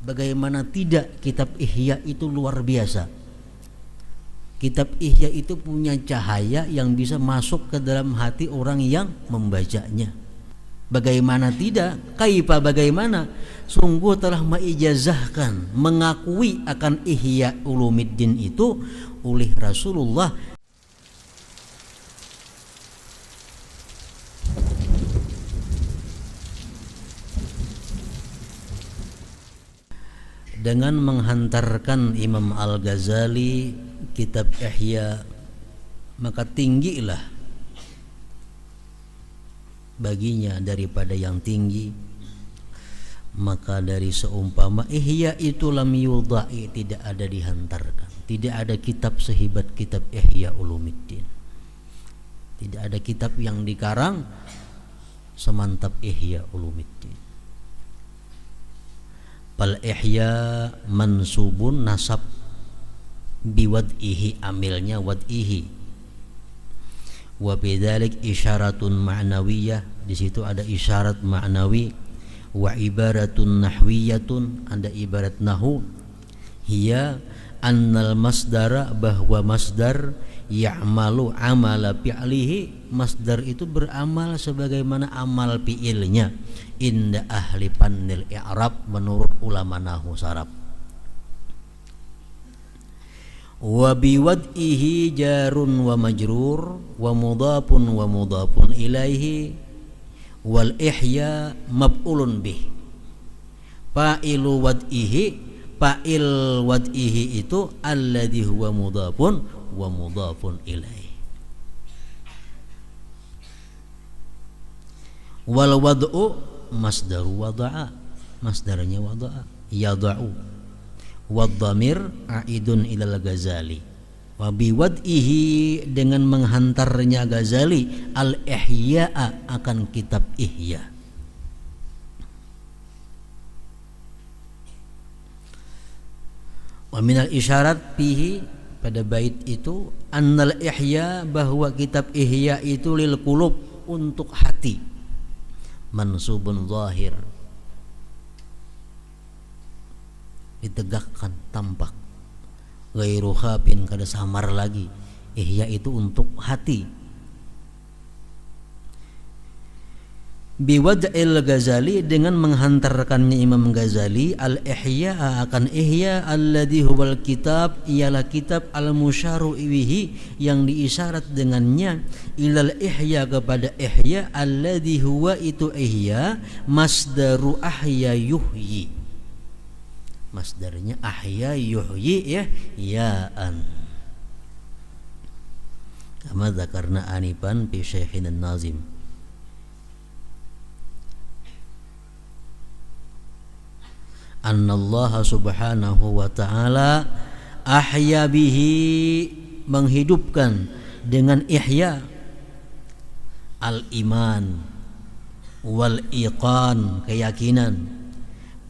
Bagaimana tidak, kitab Ihya itu luar biasa. Kitab Ihya itu punya cahaya yang bisa masuk ke dalam hati orang yang membacanya. Bagaimana tidak, kaifa bagaimana, sungguh telah mengijazahkan, mengakui akan Ihya Ulumuddin itu oleh Rasulullah dengan menghantarkan Imam Al-Ghazali kitab Ihya, maka tinggilah baginya daripada yang tinggi. Maka dari seumpama Ihya itu lam yudha'i, tidak ada dihantarkan, tidak ada kitab sehebat kitab Ihya Ulumuddin, tidak ada kitab yang dikarang semantap Ihya Ulumuddin. Fal Ihya mansubun, nasab biwad'ihi, amilnya wad'ihi. Wa bidzalik isyaratun ma'nawiyah, di situ ada isyarat ma'nawi. Wa ibaratun nahwiyatun, ada ibarat nahu. Hiya annal masdara, bahwa masdar ya'malu amala fi'lihi, masdar itu beramal sebagaimana amal fi'ilnya. Inda ahli fannil i'rab, menurut ulama nahwu saraf. Wa biwad'ihi jarun wa majrur wa mudhafun ilaihi wal ihya maf'ulun bih. Fa'ilu wad'ihi, fa'il wad'ihi itu alladhi huwa mudhafun wa mudhafun ilaihi. Wal wad'u masdaru wada'a, masdarnya wada'a, yada'u. Wadhamir a'idun ilal Ghazali. Wa biwad'ihi, dengan menghantarnya Ghazali al-ihya'a, akan kitab Ihya. Wa minal isyarat fihi, pada bait itu, annal ihya, bahwa kitab Ihya itu lil qulub, untuk hati. Mansubun zahir, ditegakkan, tampak. Ghairu khafin, kada samar lagi. Ihya itu untuk hati. Biwad'il Ghazali, dengan menghantarkannya Imam Ghazali al-ihya, akan Ihya, alladhi huwal kitab, ialah kitab al-musyaru ibihi, yang diisyarat dengannya, ilal ihya, kepada Ihya, alladhi huwa itu Ihya masdaru ahya yuhyi, masdarnya ahya yuhyi, ya, ya'an, kama dzakarna anifan fi syaikhina nazim. Annallaha subhanahu wa ta'ala ahya bihi, menghidupkan dengan Ihya al-iman wal iqan, keyakinan,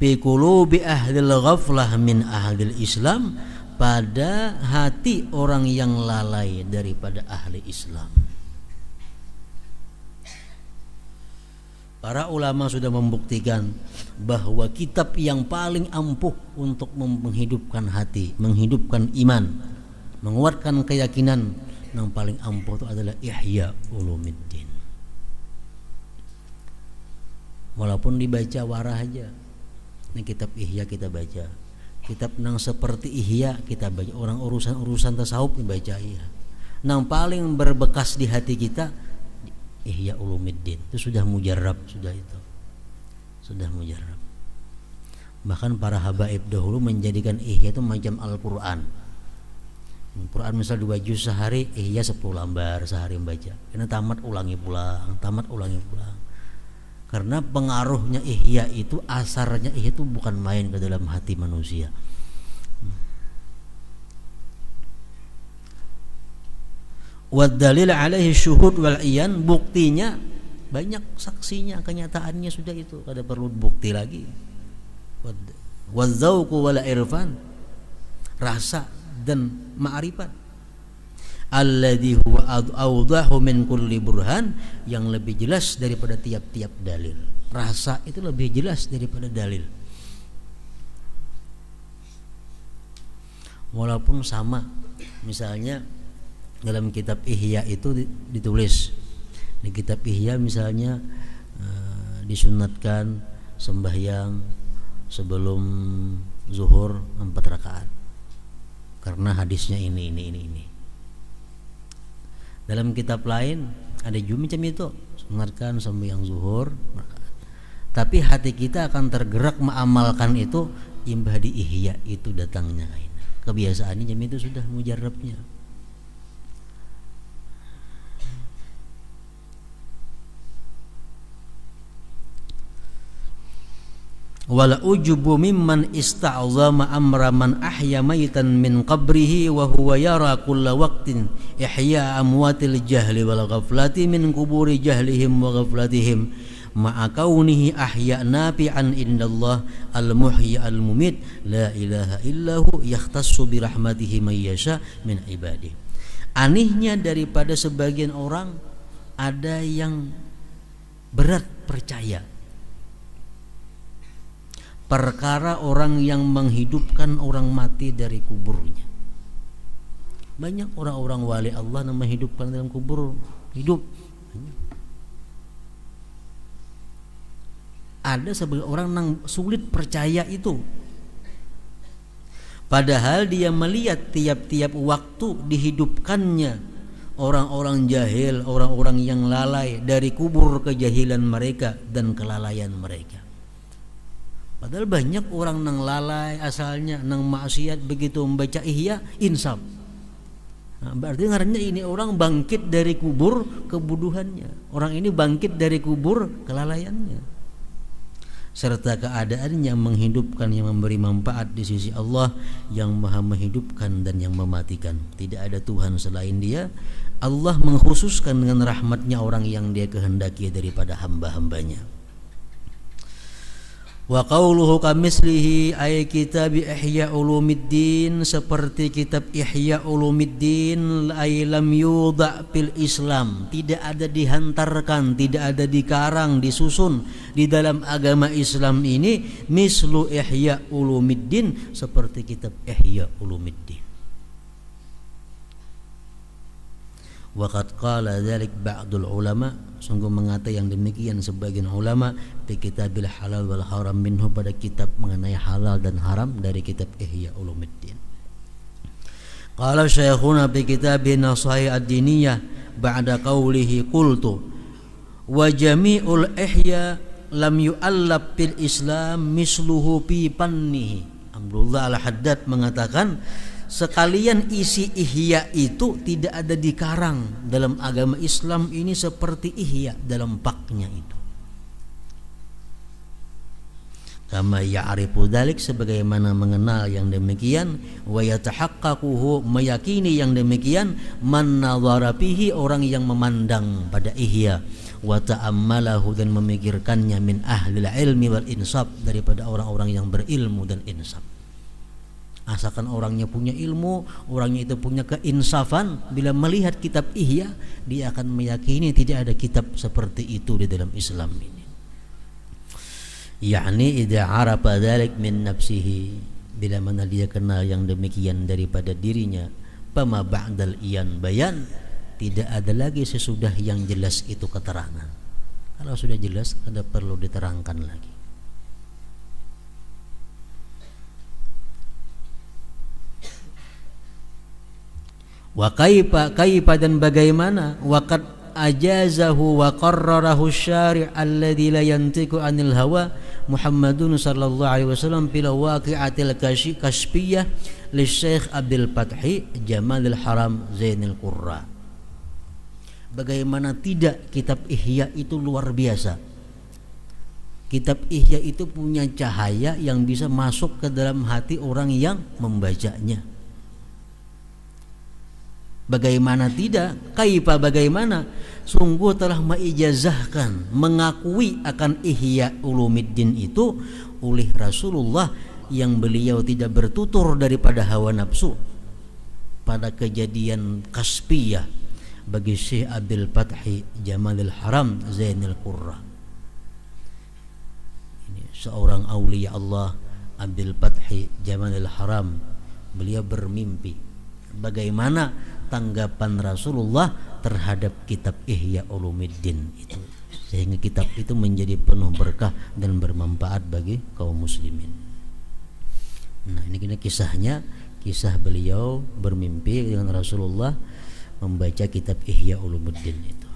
fi qulubi ahlil ghaflah min ahlil Islam, pada hati orang yang lalai daripada ahli Islam. Para ulama sudah membuktikan bahwa kitab yang paling ampuh untuk menghidupkan hati, menghidupkan iman, menguatkan keyakinan, yang paling ampuh itu adalah Ihya Ulumuddin. Walaupun dibaca warah aja, ini kitab Ihya kita baca, kitab nang seperti Ihya kita baca, orang urusan tasawuf dibaca Ihya. Nang paling berbekas di hati kita Ihya Ulumuddin, itu sudah mujarrab, sudah itu sudah mujarrab. Bahkan para habaib dahulu menjadikan Ihya itu macam Al-Quran. Al-Quran misal 2 juz sehari, Ihya 10 lembar sehari membaca. Karena tamat ulangi pulang, tamat ulangi pulang. Karena pengaruhnya Ihya itu, asarnya Ihya itu bukan main ke dalam hati manusia. Wad dalil alaihi syuhud wal iyan, buktinya banyak, saksinya, kenyataannya sudah itu, kada perlu bukti lagi. Wad dzauqu wal irfan, rasa dan ma'rifat. Alladzi huwa awdahu min kulli burhan, yang lebih jelas daripada tiap-tiap dalil. Rasa itu lebih jelas daripada dalil. walaupun sama. Misalnya dalam kitab Ihya itu ditulis, di kitab Ihya misalnya disunatkan sembahyang sebelum zuhur 4 rakaat karena hadisnya ini. Dalam kitab lain ada juga macam itu, sunatkan sembahyang zuhur. Tapi hati kita akan tergerak mengamalkan itu imbah di Ihya itu datangnya. Kebiasaannya jam itu sudah mujarabnya. Wala ujubu mimman ista'zama amra man ahya mayitan min qabrihi wa huwa yara kulla waqtin ihya amwatil jahli wal ghaflati min kuburi jahlihim wa ghaflatihim ma'a kaunihi ahya nafi'an indallah al-muhyi al-mumit la ilaha illahu yakhtassu bi rahmatihi may yasha min ibadihi. Anehnya daripada sebagian orang ada yang berat percaya perkara orang yang menghidupkan orang mati dari kuburnya. Banyak orang-orang wali Allah yang menghidupkan dalam kubur hidup. Ada sebagian orang yang sulit percaya itu. Padahal dia melihat tiap-tiap waktu dihidupkannya orang-orang jahil, orang-orang yang lalai dari kubur kejahilan mereka dan kelalaian mereka. Padahal banyak orang nang lalai asalnya nang maksiat, begitu membaca Ihya insaf. Nah, berarti ngarannya ini orang bangkit dari kubur kebuduhannya. Orang ini bangkit dari kubur kelalaiannya. Serta keadaan yang menghidupkan, yang memberi manfaat di sisi Allah yang Maha menghidupkan dan yang mematikan. Tidak ada Tuhan selain Dia. Allah mengkhususkan dengan rahmatnya orang yang Dia kehendaki daripada hamba-hambanya. Wa qawluhu kamislihi ay kitab Ihya Ulumuddin, seperti kitab Ihya Ulumuddin ay lam yudha fil Islam, tidak ada dihantarkan, tidak ada dikarang, disusun di dalam agama Islam ini mislu Ihya Ulumuddin, seperti kitab Ihya Ulumuddin. Wa qad qala dzalik ba'dul ulama, sungguh mengata yang demikian sebagian ulama di kitabil halal wal haram minhu, pada kitab mengenai halal dan haram dari kitab Ihya Ulumuddin. Qala syekhuna fi kitabih Nasaih ad-Diniyah ba'da qawlihi qultu wa jami'ul ihya lam yu'allab fil Islam misluhu fi pannihi. Abdullah al-Haddad mengatakan sekalian isi Ihya itu tidak ada dikarang dalam agama Islam ini seperti Ihya dalam paknya itu. Kama ya'rifu dzalik, sebagaimana mengenal yang demikian, wa yatahaqqaquhu, meyakini yang demikian, man nadhara fihi, orang yang memandang pada Ihya, wa ta'ammalahu, dan memikirkannya, min ahlil ilmi wal insaf, daripada orang-orang yang berilmu dan insaf. Asalkan orangnya punya ilmu, orangnya itu punya keinsafan, bila melihat kitab Ihya dia akan meyakini tidak ada kitab seperti itu di dalam Islam ini. Yakni idza arafa dzalik min nafsihi, bila mana dia kenal yang demikian daripada dirinya, fama ba'dal iyan bayan, tidak ada lagi sesudah yang jelas itu keterangan. Kalau sudah jelas ada perlu diterangkan lagi. Wa kaifa dan bagaimana, waqad ajazahu wa qarrarahu syari' alladzi la yantiqu anil hawa Muhammadun sallallahu alaihi wasallam fil waqi'atil kashfiyah li Syekh Abdul Fathi Jamalil Haram Zainul Qurra. Bagaimana tidak, kitab Ihya itu luar biasa. Kitab Ihya itu punya cahaya yang bisa masuk ke dalam hati orang yang membacanya. Bagaimana tidak, kaifa bagaimana, sungguh telah mengijazahkan, mengakui akan Ihya Ulumuddin itu oleh Rasulullah yang beliau tidak bertutur daripada hawa nafsu pada kejadian kasfiyah bagi Syekh Abdul Fathi Jamalil Haram Zainul Qurra. Ini seorang aulia Allah Abdul Fathi Jamalil Haram beliau bermimpi bagaimana tanggapan Rasulullah terhadap kitab Ihya Ulumuddin itu, sehingga kitab itu menjadi penuh berkah dan bermanfaat bagi kaum muslimin. Nah, ini kisahnya, kisah beliau bermimpi dengan Rasulullah membaca kitab Ihya Ulumuddin itu.